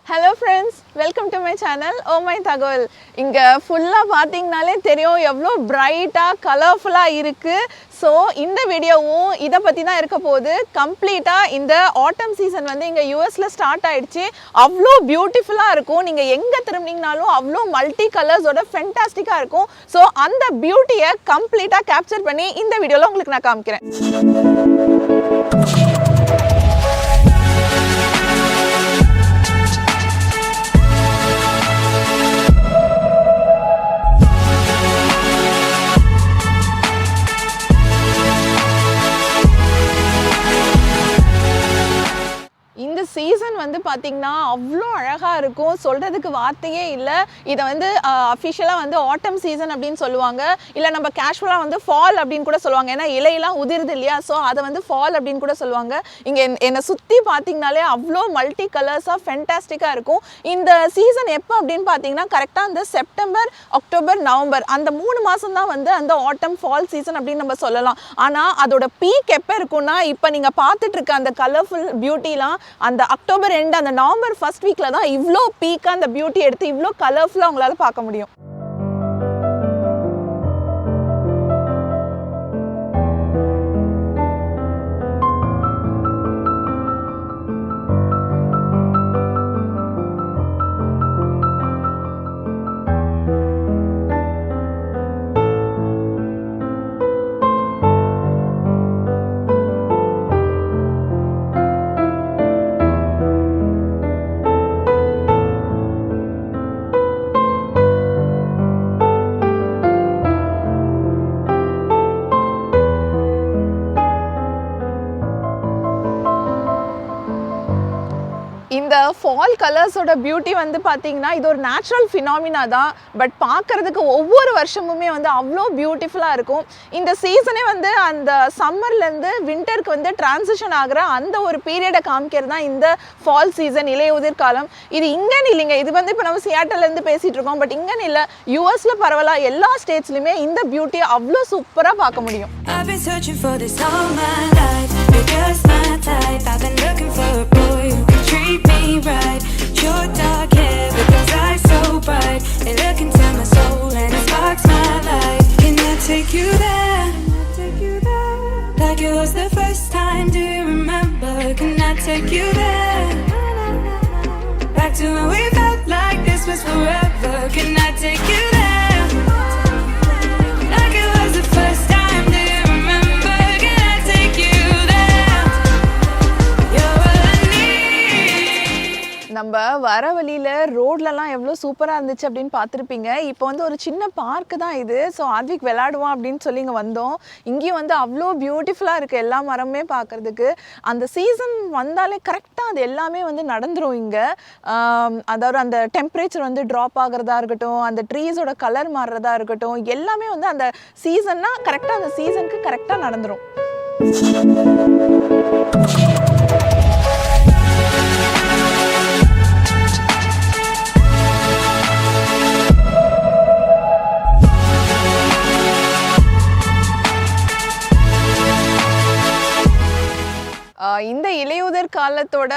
Hello friends, welcome to my channel Oh My Thagavil. இங்க ஃபுல்லா பாத்தீங்கனாலே தெரியும் எவ்வளோ பிரைட்டா கலர்ஃபுல்லா இருக்கு. ஸோ இந்த வீடியோவும் இதை பற்றி தான் இருக்க போகுது. கம்ப்ளீட்டாக இந்த ஆட்டம் சீசன் வந்து இங்கே யூஎஸில் ஸ்டார்ட் ஆகிடுச்சு. அவ்வளோ பியூட்டிஃபுல்லாக இருக்கும். நீங்கள் எங்கே திரும்பினீங்கனாலும் அவ்வளோ மல்டி கலர்ஸோட ஃபென்டாஸ்டிக்காக இருக்கும். ஸோ அந்த பியூட்டியை கம்ப்ளீட்டாக கேப்சர் பண்ணி இந்த வீடியோவில் உங்களுக்கு நான் காமிக்கிறேன். இந்த சீசன் வந்து பார்த்திங்கன்னா அவ்வளோ அழகாக இருக்கும், சொல்கிறதுக்கு வார்த்தையே இல்லை. இதை வந்து அஃபிஷியலாக வந்து ஆட்டம் சீசன் அப்படின்னு சொல்லுவாங்க, இல்லை நம்ம கேஷுவலாக வந்து ஃபால் அப்படின்னு கூட சொல்லுவாங்க. ஏன்னா இலையெல்லாம் உதிருது இல்லையா, ஸோ அதை வந்து ஃபால் அப்படின்னு கூட சொல்லுவாங்க. இங்கே என்னை சுற்றி பார்த்திங்கனாலே அவ்வளோ மல்டி கலர்ஸாக ஃபென்டாஸ்டிக்காக இருக்கும். இந்த சீசன் எப்போ அப்படின்னு பார்த்தீங்கன்னா கரெக்டாக அந்த செப்டம்பர், அக்டோபர், நவம்பர் அந்த 3 மாதம் தான் வந்து அந்த ஆட்டம் ஃபால் சீசன் அப்படின்னு நம்ம சொல்லலாம். ஆனால் அதோட பீக் எப்போ இருக்குன்னா இப்போ நீங்கள் பார்த்துட்டு இருக்க அந்த கலர்ஃபுல் பியூட்டிலாம் அந்த அக்டோபர் எண்ட் அந்த நவம்பர் ஃபர்ஸ்ட் வீக்ல தான் இவ்வளோ பீக்காக அந்த பியூட்டி எடுத்து இவ்வளோ கலர்ஃபுல்லாக உங்களால் பார்க்க முடியும். இந்த ஃபால் கலர்ஸோட பியூட்டி வந்து பார்த்தீங்கன்னா இது ஒரு நேச்சுரல் ஃபினாமினா தான். பட் பார்க்குறதுக்கு ஒவ்வொரு வருஷமுமே வந்து அவ்வளோ பியூட்டிஃபுல்லாக இருக்கும். இந்த சீசனே வந்து அந்த சம்மர்லேருந்து வின்டருக்கு வந்து டிரான்சிஷன் ஆகிற அந்த ஒரு பீரியடை காமிக்கிறது தான் இந்த ஃபால் சீசன், இலையுதிர் காலம். இது இங்கேன்னு இல்லைங்க, இது வந்து இப்போ நம்ம சியாட்டல்லேருந்து பேசிகிட்டு இருக்கோம். பட் இங்கேன்னு இல்லை, யூஎஸில் பரவலாக எல்லா ஸ்டேட்ஸ்லையுமே இந்த பியூட்டியை அவ்வளோ சூப்பராக பார்க்க முடியும். Treat me right, your dark hair with those eyes so bright. They look into my soul and it sparks my life. Can I take you there? Like it was the first time, do you remember? Can I take you there? Back to when we felt like this was forever. Can I take you there? Like it was the first time, do you remember? Can I take you there? You're all I need. நம்ம வர வழியில் ரோட்லலாம் எவ்வளோ சூப்பராக இருந்துச்சு அப்படின்னு பார்த்துருப்பீங்க. இப்போ வந்து ஒரு சின்ன பார்க்கு தான் இது. ஸோ ஆத்விக் விளையாடுவோம் அப்படின்னு சொல்லி இங்கே வந்தோம். இங்கேயும் வந்து அவ்வளோ பியூட்டிஃபுல்லாக இருக்குது எல்லா மரமே பார்க்குறதுக்கு. அந்த சீசன் வந்தாலே கரெக்டாக அது எல்லாமே வந்து நடந்துடும் இங்கே. அதாவது அந்த டெம்பரேச்சர் வந்து ட்ராப் ஆகிறதா இருக்கட்டும், அந்த ட்ரீஸோட கலர் மாறுறதா இருக்கட்டும், எல்லாமே வந்து அந்த சீசன்னா கரெக்டாக அந்த சீசனுக்கு கரெக்டாக நடந்துடும். இந்த இலையுதிர் காலத்தோட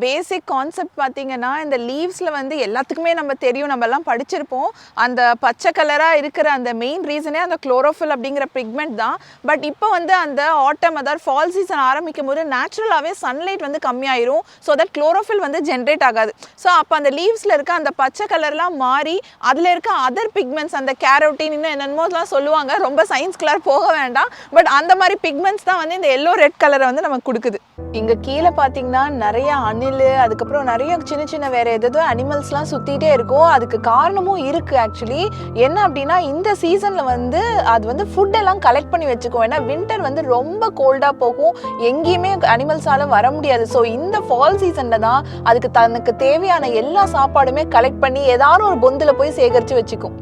பேசிக் கான்செப்ட் பார்த்திங்கன்னா இந்த லீவ்ஸில் வந்து எல்லாத்துக்குமே நம்ம தெரியும், நம்ம எல்லாம் படிச்சிருப்போம். அந்த பச்சை கலராக இருக்கிற அந்த மெயின் ரீசனே அந்த குளோரோஃபில் அப்படிங்கிற பிக்மெண்ட் தான். பட் இப்போ வந்து அந்த ஆட்டம் அதாவது ஃபால் சீசன் ஆரம்பிக்கும் போது நேச்சுரலாகவே சன்லைட் வந்து கம்மியாயிரும். ஸோ தட் குளோரோஃபில் வந்து ஜென்ரேட் ஆகாது. ஸோ அப்போ அந்த லீவ்ஸில் இருக்க அந்த பச்சை கலர்லாம் மாறி அதில் இருக்க அதர் பிக்மெண்ட்ஸ், அந்த கேரோட்டின் இன்னும் என்னென்னமோலாம் சொல்லுவாங்க, ரொம்ப சயின்ஸ் கலர் போக வேண்டாம். பட் அந்த மாதிரி பிக்மெண்ட்ஸ் தான் வந்து இந்த எல்லோ ரெட் கலரை வந்து நமக்கு கொடுக்குது. இங்க கீழே பாத்தீங்கன்னா நிறைய அணில், அதுக்கப்புறம் நிறைய சின்ன சின்ன வேற ஏதோ அனிமல்ஸ்லாம் சுத்திட்டே இருக்கும். அதுக்கு காரணமும் இருக்கு ஆக்சுவலி. என்ன அப்படின்னா இந்த சீசன்ல வந்து அது வந்து ஃபுட் எல்லாம் கலெக்ட் பண்ணி வச்சுக்கும். ஏன்னா வின்டர் வந்து ரொம்ப கோல்டா போகும், எங்கேயுமே அனிமல்ஸால வர முடியாது. ஸோ இந்த ஃபால் சீசன்ல தான் அதுக்கு தனக்கு தேவையான எல்லா சாப்பாடுமே கலெக்ட் பண்ணி ஏதாவது ஒரு பொந்துல போய் சேகரித்து வச்சுக்கும்.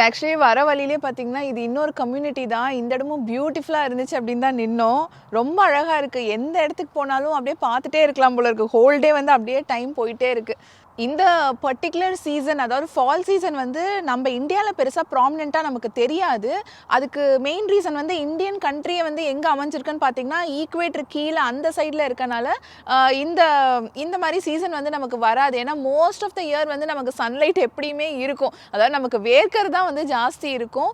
இது ஆக்சுவலி வர வழியிலே பார்த்தீங்கன்னா இது இன்னொரு கம்யூனிட்டி தான். இந்த இடமும் பியூட்டிஃபுல்லாக இருந்துச்சு அப்படின்னு தான் நின்னோம். ரொம்ப அழகாக இருக்குது. எந்த இடத்துக்கு போனாலும் அப்படியே பார்த்துட்டே இருக்கலாம் போல இருக்குது. ஹோல் டே வந்து அப்படியே டைம் போயிட்டே இருக்குது. இந்த பர்டிகுலர் சீசன், அதாவது ஃபால் சீசன் வந்து நம்ம இந்தியாவில் பெருசாக ப்ராமினெண்ட்டாக நமக்கு தெரியாது. அதுக்கு மெயின் ரீசன் வந்து இந்தியன் கண்ட்ரியை வந்து எங்கே அமைஞ்சிருக்குன்னு பார்த்தீங்கன்னா ஈக்குவேட்டர் கீழே அந்த சைடில் இருக்கனால இந்த இந்த மாதிரி சீசன் வந்து நமக்கு வராது. ஏன்னா மோஸ்ட் ஆஃப் த இயர் வந்து நமக்கு சன்லைட் எப்படியுமே இருக்கும். அதாவது நமக்கு வேர்க்கிறது தான் வந்து ஜாஸ்தி இருக்கும்.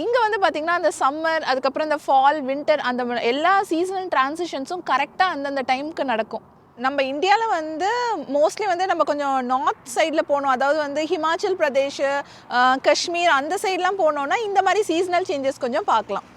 இங்கே வந்து பார்த்திங்கன்னா அந்த சம்மர், அதுக்கப்புறம் இந்த ஃபால், வின்டர், அந்த எல்லா சீசனல் டிரான்சிஷன்ஸும் கரெக்டாக அந்தந்த டைமுக்கு நடக்கும். நம்ம இந்தியாவில் வந்து மோஸ்ட்லி வந்து நம்ம கொஞ்சம் நார்த் சைடில் போனோம், அதாவது வந்து ஹிமாச்சல் பிரதேஷ், காஷ்மீர் அந்த சைட்லாம் போனோன்னா இந்த மாதிரி சீசனல் சேஞ்சஸ் கொஞ்சம் பார்க்கலாம்.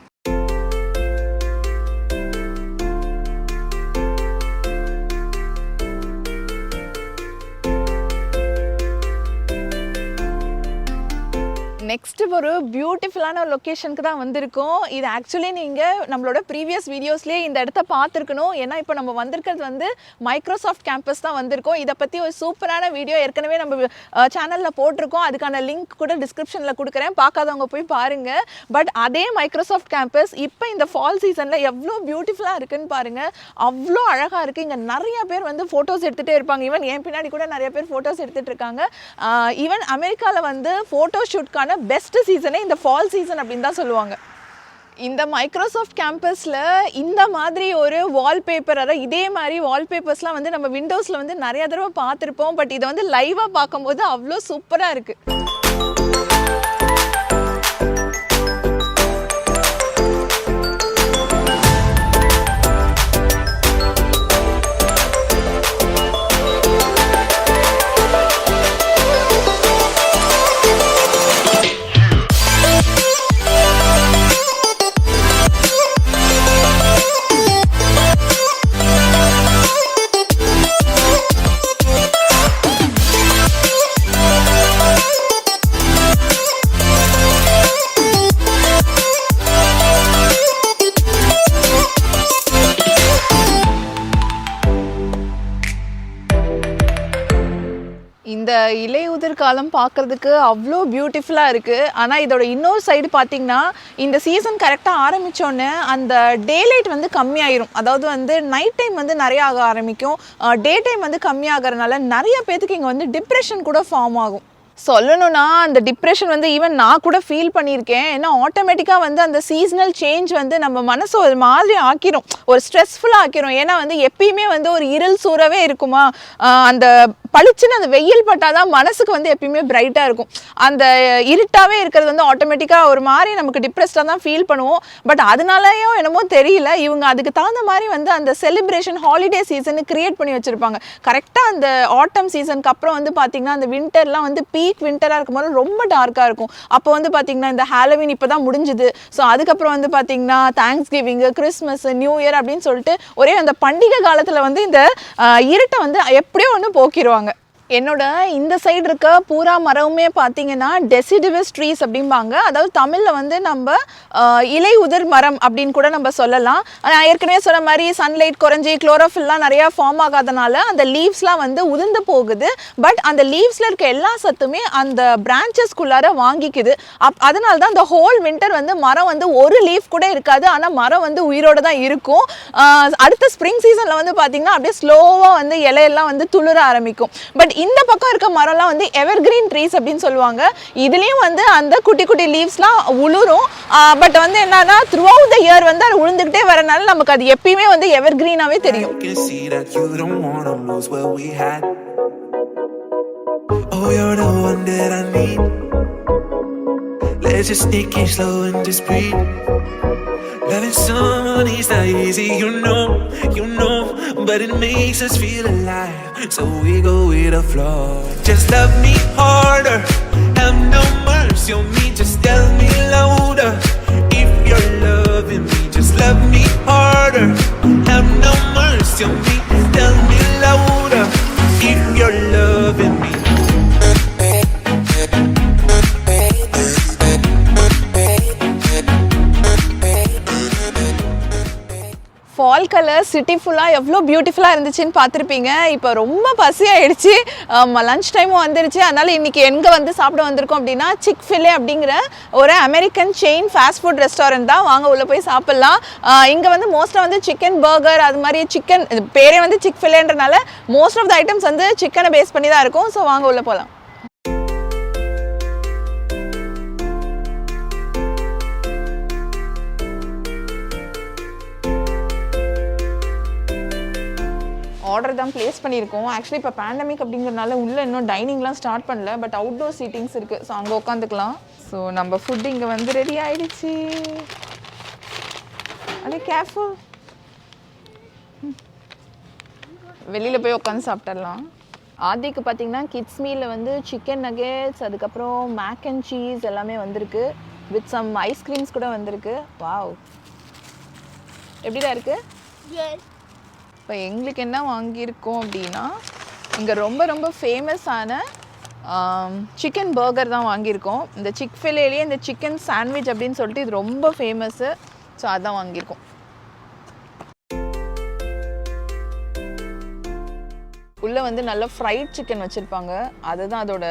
நெக்ஸ்ட்டு ஒரு பியூட்டிஃபுல்லான ஒரு லொக்கேஷனுக்கு தான் வந்திருக்கோம். இது ஆக்சுவலி நீங்கள் நம்மளோட ப்ரீவியஸ் வீடியோஸ்லேயே இந்த இடத்த பார்த்துருக்கணும். ஏன்னா இப்போ நம்ம வந்திருக்கிறது வந்து மைக்ரோசாஃப்ட் கேம்பஸ் தான் வந்திருக்கோம். இதை பற்றி ஒரு சூப்பரான வீடியோ ஏற்கனவே நம்ம சேனலில் போட்டிருக்கோம். அதுக்கான லிங்க் கூட டிஸ்கிரிப்ஷனில் கொடுக்குறேன், பார்க்காதவங்க போய் பாருங்கள். பட் அதே மைக்ரோசாஃப்ட் கேம்பஸ் இப்போ இந்த ஃபால் சீசனில் எவ்வளோ பியூட்டிஃபுல்லாக இருக்குதுன்னு பாருங்கள். அவ்வளோ அழகாக இருக்குது. இங்கே நிறைய பேர் வந்து ஃபோட்டோஸ் எடுத்துகிட்டே இருப்பாங்க. ஈவன் என் பின்னாடி கூட நிறைய பேர் ஃபோட்டோஸ் எடுத்துகிட்டு இருக்காங்க. ஈவன் அமெரிக்காவில் வந்து ஃபோட்டோ ஷூட்கான பெஸ்ட் சீசனே இந்த ஃபால் சீசன் அப்படின்னு தான் சொல்லுவாங்க. இந்த மைக்ரோசாஃப்ட் கேம்பஸில் இந்த மாதிரி ஒரு வால்பேப்பர், அதாவது இதே மாதிரி வால்பேப்பர்ஸ்லாம் வந்து நம்ம விண்டோஸில் வந்து நிறைய தடவை பார்த்துருப்போம். பட் இதை வந்து லைவாக பார்க்கும்போது அவ்வளோ சூப்பராக இருக்குது. இந்த இலையுதிர் காலம் பார்க்குறதுக்கு அவ்வளோ பியூட்டிஃபுல்லாக இருக்குது. ஆனால் இதோட இன்னொரு சைடு பார்த்திங்கன்னா இந்த சீசன் கரெக்டாக ஆரம்பித்தோன்னே அந்த டே லைட் வந்து கம்மியாயிரும். அதாவது வந்து நைட் டைம் வந்து நிறைய ஆக ஆரம்பிக்கும். டே டைம் வந்து கம்மியாகிறதுனால நிறைய பேத்துக்கு இங்கே வந்து டிப்ரெஷன் கூட ஃபார்ம் ஆகும். சொல்லணும்னா அந்த டிப்ரெஷன் வந்து ஈவன் நான் கூட ஃபீல் பண்ணியிருக்கேன். ஏன்னா ஆட்டோமேட்டிக்காக வந்து அந்த சீசனல் சேஞ்ச் வந்து நம்ம மனசு ஒரு மாதிரி ஆக்கிரும், ஒரு ஸ்ட்ரெஸ்ஃபுல்லாக ஆக்கிரும். ஏன்னா வந்து எப்பயுமே வந்து ஒரு இருள் சூறவே இருக்குமா, அந்த பளிச்சுன்னு அந்த வெயில் பட்டால் தான் மனசுக்கு வந்து எப்பயுமே பிரைட்டாக இருக்கும். அந்த இருட்டாகவே இருக்கிறது வந்து ஆட்டோமேட்டிக்காக ஒரு மாதிரி நமக்கு டிப்ரெஸ்டாக தான் ஃபீல் பண்ணுவோம். பட் அதனாலயோ என்னமோ தெரியல, இவங்க அதுக்கு தகுந்த மாதிரி வந்து அந்த செலிப்ரேஷன் ஹாலிடே சீசனு க்ரியேட் பண்ணி வச்சுருப்பாங்க. கரெக்டாக அந்த ஆட்டம் சீசனுக்கு அப்புறம் வந்து பார்த்திங்கன்னா அந்த வின்டர்லாம் வந்து பீக் வின்டராக இருக்கும்போது ரொம்ப டார்க்காக இருக்கும். அப்போ வந்து பார்த்திங்கன்னா இந்த ஹாலோவின் இப்போ தான் முடிஞ்சுது. ஸோ அதுக்கப்புறம் வந்து பார்த்திங்கன்னா தேங்க்ஸ் கிவிங்கு, கிறிஸ்மஸ், நியூ இயர் அப்படின்னு சொல்லிட்டு ஒரே அந்த பண்டிகை காலத்தில் வந்து இந்த இருட்டை வந்து எப்படியோ ஒன்று போக்கிடுவாங்க. என்னோட இந்த சைடு இருக்க பூரா மரமுமே பார்த்தீங்கன்னா டெசிடிவஸ் ட்ரீஸ் அப்படிம்பாங்க. அதாவது தமிழில் வந்து நம்ம இலை உதிர் மரம் அப்படின்னு கூட நம்ம சொல்லலாம். நான் ஏற்கனவே சொன்ன மாதிரி சன்லைட் குறைஞ்சி குளோரோஃபில்லாம் நிறையா ஃபார்ம் ஆகாதனால அந்த லீவ்ஸ்லாம் வந்து உதிர்ந்து போகுது. பட் அந்த லீவ்ஸில் இருக்க எல்லா சத்துமே அந்த பிரான்ச்சஸ்குள்ளார வாங்கிக்குது. அதனால தான் அந்த ஹோல் வின்டர் வந்து மரம் வந்து ஒரு லீஃப் கூட இருக்காது, ஆனால் மரம் வந்து உயிரோடு தான் இருக்கும். அடுத்த ஸ்ப்ரிங் சீசனில் வந்து பார்த்திங்கன்னா அப்படியே ஸ்லோவாக வந்து இலையெல்லாம் வந்து துளிர ஆரம்பிக்கும். பட் இந்த பக்கம் இருக்க மரம்லாம் வந்து எவர்கிரீன் ட்ரீஸ் அப்படின்னு சொல்லுவாங்க. இதுலேயும் வந்து அந்த குட்டி குட்டி லீவ்ஸ்லாம் உளுரும். பட் வந்து என்னன்னா த்ரூ அவுட் த இயர் வந்து அது உளுந்துக்கிட்டே வரனால நமக்கு அது எப்பயுமே வந்து எவர்கிரீனாவே தெரியும். Oh, you're the one that I need. Let's just sneak in slow and just breathe. Loving someone is not easy, you know, but it makes us feel alive, so we go with the flow. Just love me harder, have no mercy on me, just tell me louder. If you're loving me, just love me harder, have no mercy on me, tell me louder. If you're loving me. Fall colour city ஃபுல்லாக எவ்வளோ பியூட்டிஃபுல்லாக இருந்துச்சுன்னு பார்த்துருப்பீங்க. இப்போ ரொம்ப பசியாகிடுச்சு, lunch டைமும் வந்துருச்சு. அதனால் இன்றைக்கி எங்கே வந்து சாப்பிட வந்திருக்கோம் அப்படின்னா சிக்-ஃபிலே அப்படிங்கிற ஒரு American chain fast food restaurant தான். வாங்க உள்ளே போய் சாப்பிட்லாம். இங்கே வந்து மோஸ்ட்டாக வந்து சிக்கன் பர்கர் அது மாதிரி சிக்கன் பேரே வந்து சிக்-ஃபிலேன்றனால மோஸ்ட் ஆஃப் த ஐட்டம்ஸ் வந்து சிக்கனை பேஸ் பண்ணி தான் இருக்கும். ஸோ வாங்க உள்ளே போகலாம். ஆர்டர் தான் ப்ளேஸ் பண்ணியிருக்கோம். ஆக்சுவலி இப்போ பேண்டமிக் அப்படிங்கிறதுனால உள்ளே இன்னும் டைனிங்லாம் ஸ்டார்ட் பண்ணல, பட் அவுட்டோர் சீட்டிங்ஸ் இருக்குது. ஸோ அங்கே உட்காந்துக்கலாம். ஸோ நம்ம ஃபுட் இங்கே வந்து ரெடி ஆகிடுச்சு. அது கேர்ஃபுல், வெளியில் போய் உட்காந்து சாப்பிட்றலாம். ஆதிக்கு பார்த்தீங்கன்னா கிட்ஸ் மீலில் வந்து சிக்கன் நகெட்ஸ், அதுக்கப்புறம் மேக் அண்ட் சீஸ் எல்லாமே வந்திருக்கு. வித் சம் ஐஸ்கிரீம்ஸ் கூட வந்திருக்கு. வாவ், எப்படிடா இருக்குது? இப்போ எங்களுக்கு என்ன வாங்கியிருக்கோம் அப்படின்னா இங்கே ரொம்ப ரொம்ப ஃபேமஸான சிக்கன் பர்கர் தான் வாங்கியிருக்கோம். இந்த சிக்-ஃபிலேலேயே இந்த சிக்கன் சாண்ட்விச் அப்படின்னு சொல்லிட்டு இது ரொம்ப ஃபேமஸ்ஸு. ஸோ அதுதான் வாங்கியிருக்கோம். உள்ளே வந்து நல்ல ஃப்ரைட் சிக்கன் வச்சுருப்பாங்க. அதுதான் அதோட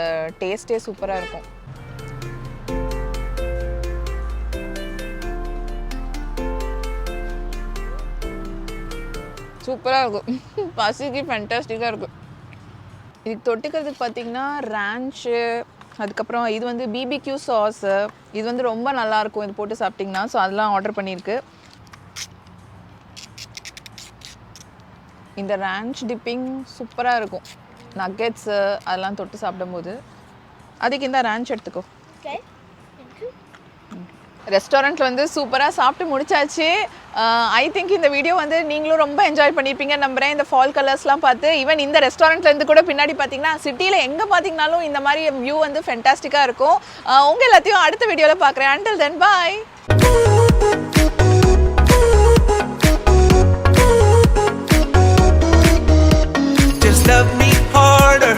டேஸ்ட்டே சூப்பராக இருக்கும். சூப்பராக இருக்கும். பசிக்கு ஃபேண்டாஸ்டிக்காக இருக்கும். இதுக்கு தொட்டுக்கிறதுக்கு பார்த்தீங்கன்னா ரேன்ச்சு, அதுக்கப்புறம் இது வந்து பிபிக்யூ சாஸு, இது வந்து ரொம்ப நல்லாயிருக்கும் இது போட்டு சாப்பிட்டிங்கன்னா. ஸோ அதெல்லாம் ஆர்டர் பண்ணியிருக்கு. இந்த ரேன்ச் டிப்பிங் சூப்பராக இருக்கும். நக்கெட்ஸு அதெல்லாம் தொட்டு சாப்பிடும்போது. அதுக்கு இந்த ரேன்ச் எடுத்துக்கோ. ரெஸ்டாரண்ட்டில் வந்து சூப்பராக சாப்பிட்டு முடிச்சாச்சு. ஐ திங்க் இந்த வீடியோ வந்து நீங்களும் ரொம்ப என்ஜாய் பண்ணியிருப்பீங்க நம்புகிறேன். இந்த ஃபால் கலர்ஸ்லாம் பார்த்து ஈவன் இந்த ரெஸ்டாரண்ட்லேருந்து கூட பின்னாடி பார்த்தீங்கன்னா சிட்டியில் எங்கே பார்த்தீங்கனாலும் இந்த மாதிரி வியூ வந்து ஃபென்டாஸ்டிக்காக இருக்கும். உங்கள் எல்லாத்தையும் அடுத்த வீடியோவில் பார்க்குறேன். அண்டில் தென் பாய். Just love me harder.